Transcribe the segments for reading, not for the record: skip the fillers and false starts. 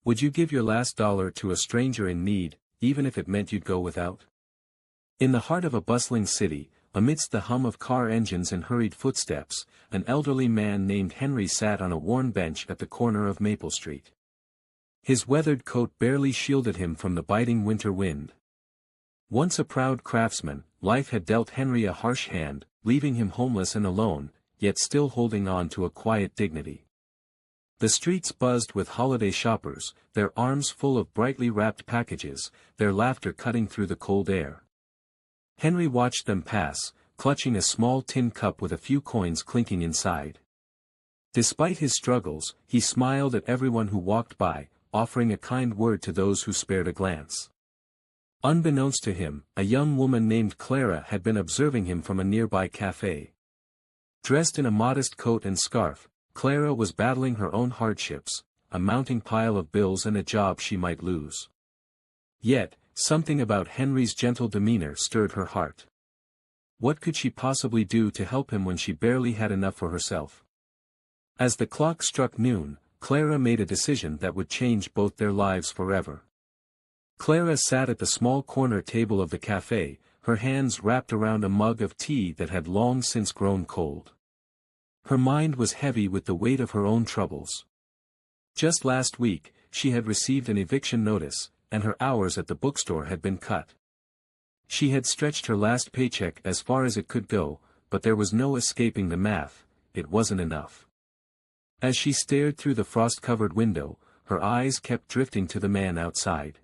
Would you give your last dollar to a stranger in need, even if it meant you'd go without? In the heart of a bustling city, amidst the hum of car engines and hurried footsteps, an elderly man named Henry sat on a worn bench at the corner of Maple Street. His weathered coat barely shielded him from the biting winter wind. Once a proud craftsman, life had dealt Henry a harsh hand, leaving him homeless and alone, yet still holding on to a quiet dignity. The streets buzzed with holiday shoppers, their arms full of brightly wrapped packages, their laughter cutting through the cold air. Henry watched them pass, clutching a small tin cup with a few coins clinking inside. Despite his struggles, he smiled at everyone who walked by, offering a kind word to those who spared a glance. Unbeknownst to him, a young woman named Clara had been observing him from a nearby cafe. Dressed in a modest coat and scarf, Clara was battling her own hardships, a mounting pile of bills and a job she might lose. Yet, something about Henry's gentle demeanor stirred her heart. What could she possibly do to help him when she barely had enough for herself? As the clock struck noon, Clara made a decision that would change both their lives forever. Clara sat at the small corner table of the cafe, her hands wrapped around a mug of tea that had long since grown cold. Her mind was heavy with the weight of her own troubles. Just last week, she had received an eviction notice, and her hours at the bookstore had been cut. She had stretched her last paycheck as far as it could go, but there was no escaping the math, it wasn't enough. As she stared through the frost-covered window, her eyes kept drifting to the man outside.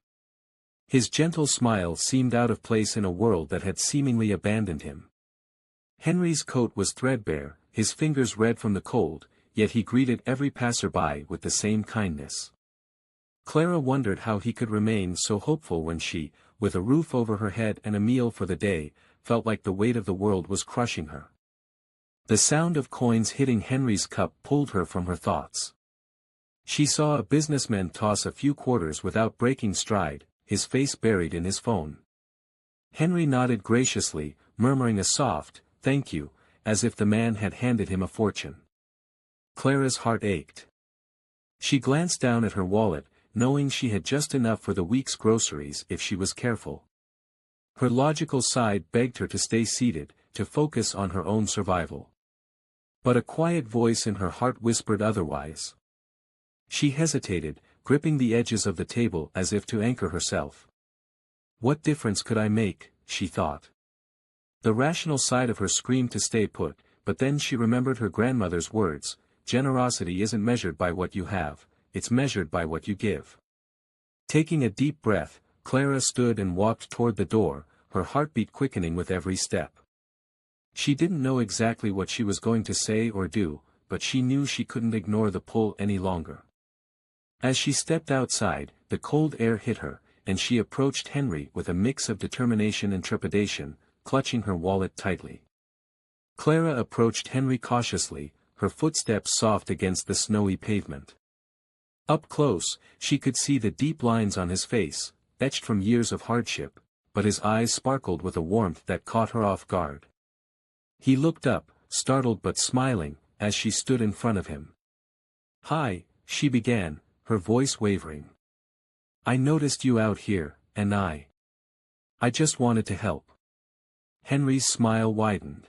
His gentle smile seemed out of place in a world that had seemingly abandoned him. Henry's coat was threadbare, his fingers red from the cold, yet he greeted every passerby with the same kindness. Clara wondered how he could remain so hopeful when she, with a roof over her head and a meal for the day, felt like the weight of the world was crushing her. The sound of coins hitting Henry's cup pulled her from her thoughts. She saw a businessman toss a few quarters without breaking stride, his face buried in his phone. Henry nodded graciously, murmuring a soft, "Thank you," as if the man had handed him a fortune. Clara's heart ached. She glanced down at her wallet, knowing she had just enough for the week's groceries if she was careful. Her logical side begged her to stay seated, to focus on her own survival. But a quiet voice in her heart whispered otherwise. She hesitated, gripping the edges of the table as if to anchor herself. What difference could I make, she thought. The rational side of her screamed to stay put, but then she remembered her grandmother's words, "Generosity isn't measured by what you have, it's measured by what you give." Taking a deep breath, Clara stood and walked toward the door, her heartbeat quickening with every step. She didn't know exactly what she was going to say or do, but she knew she couldn't ignore the pull any longer. As she stepped outside, the cold air hit her, and she approached Henry with a mix of determination and trepidation, clutching her wallet tightly. Clara approached Henry cautiously, her footsteps soft against the snowy pavement. Up close, she could see the deep lines on his face, etched from years of hardship, but his eyes sparkled with a warmth that caught her off guard. He looked up, startled but smiling, as she stood in front of him. "Hi," she began, her voice wavering. "I noticed you out here, and I just wanted to help." Henry's smile widened.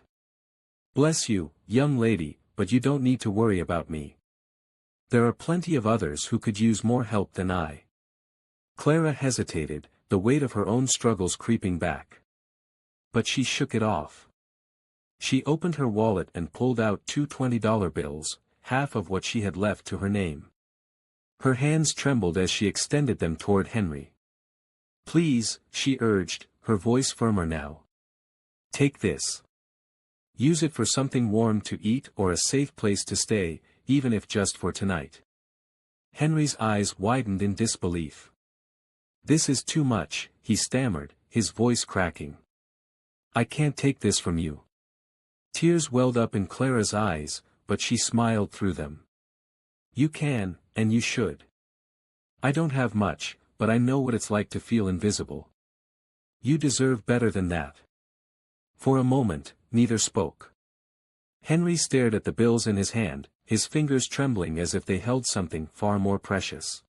"Bless you, young lady, but you don't need to worry about me. There are plenty of others who could use more help than I." Clara hesitated, the weight of her own struggles creeping back. But she shook it off. She opened her wallet and pulled out 2 $20 bills, half of what she had left to her name. Her hands trembled as she extended them toward Henry. "Please," she urged, her voice firmer now. "Take this. Use it for something warm to eat or a safe place to stay, even if just for tonight." Henry's eyes widened in disbelief. "This is too much," he stammered, his voice cracking. "I can't take this from you." Tears welled up in Clara's eyes, but she smiled through them. "You can, and you should. I don't have much, but I know what it's like to feel invisible. You deserve better than that." For a moment, neither spoke. Henry stared at the bills in his hand, his fingers trembling as if they held something far more precious.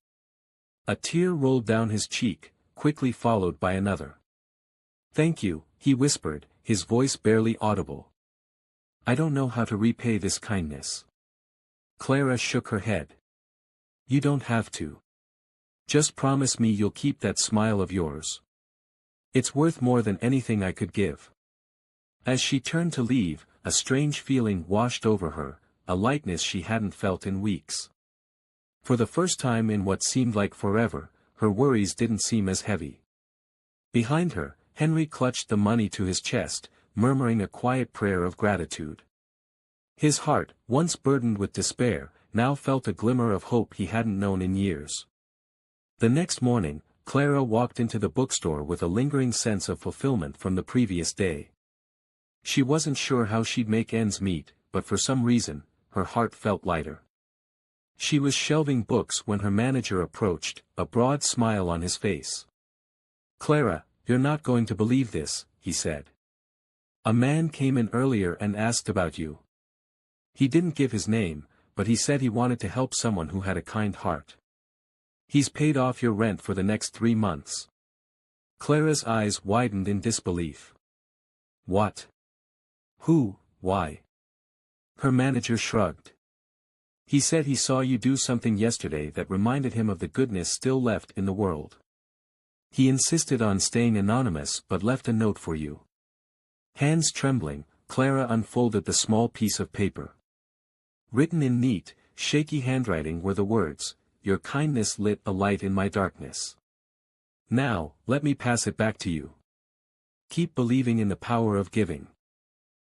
A tear rolled down his cheek, quickly followed by another. "Thank you," he whispered, his voice barely audible. "I don't know how to repay this kindness." Clara shook her head. "You don't have to. Just promise me you'll keep that smile of yours. It's worth more than anything I could give." As she turned to leave, a strange feeling washed over her, a lightness she hadn't felt in weeks. For the first time in what seemed like forever, her worries didn't seem as heavy. Behind her, Henry clutched the money to his chest, murmuring a quiet prayer of gratitude. His heart, once burdened with despair, now felt a glimmer of hope he hadn't known in years. The next morning, Clara walked into the bookstore with a lingering sense of fulfillment from the previous day. She wasn't sure how she'd make ends meet, but for some reason, her heart felt lighter. She was shelving books when her manager approached, a broad smile on his face. "Clara, you're not going to believe this," he said. "A man came in earlier and asked about you. He didn't give his name, but he said he wanted to help someone who had a kind heart. He's paid off your rent for the next 3 months." Clara's eyes widened in disbelief. "What? Who, why?" Her manager shrugged. "He said he saw you do something yesterday that reminded him of the goodness still left in the world. He insisted on staying anonymous but left a note for you." Hands trembling, Clara unfolded the small piece of paper. Written in neat, shaky handwriting were the words, "Your kindness lit a light in my darkness. Now, let me pass it back to you. Keep believing in the power of giving.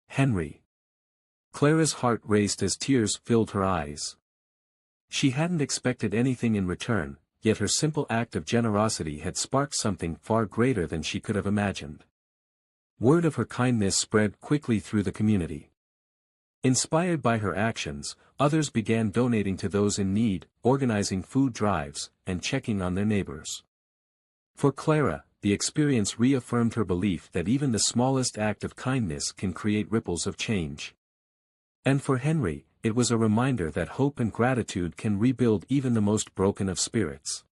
Henry." Clara's heart raced as tears filled her eyes. She hadn't expected anything in return, yet her simple act of generosity had sparked something far greater than she could have imagined. Word of her kindness spread quickly through the community. Inspired by her actions, others began donating to those in need, organizing food drives, and checking on their neighbors. For Clara, the experience reaffirmed her belief that even the smallest act of kindness can create ripples of change. And for Henry, it was a reminder that hope and gratitude can rebuild even the most broken of spirits.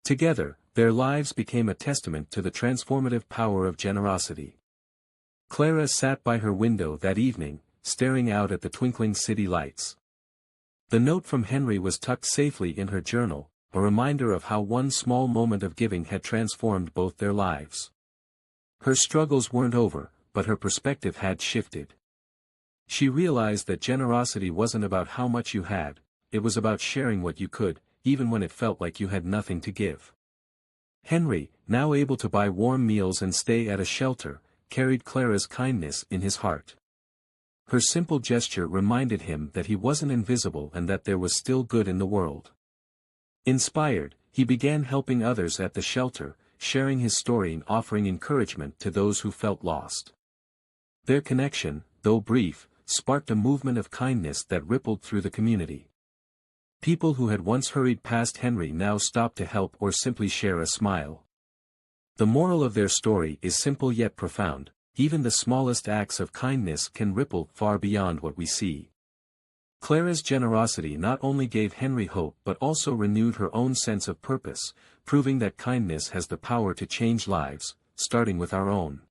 Together, their lives became a testament to the transformative power of generosity. Clara sat by her window that evening, staring out at the twinkling city lights. The note from Henry was tucked safely in her journal, a reminder of how one small moment of giving had transformed both their lives. Her struggles weren't over, but her perspective had shifted. She realized that generosity wasn't about how much you had, it was about sharing what you could, even when it felt like you had nothing to give. Henry, now able to buy warm meals and stay at a shelter, carried Clara's kindness in his heart. Her simple gesture reminded him that he wasn't invisible and that there was still good in the world. Inspired, he began helping others at the shelter, sharing his story and offering encouragement to those who felt lost. Their connection, though brief, sparked a movement of kindness that rippled through the community. People who had once hurried past Henry now stopped to help or simply share a smile. The moral of their story is simple yet profound: even the smallest acts of kindness can ripple far beyond what we see. Clara's generosity not only gave Henry hope but also renewed her own sense of purpose, proving that kindness has the power to change lives, starting with our own.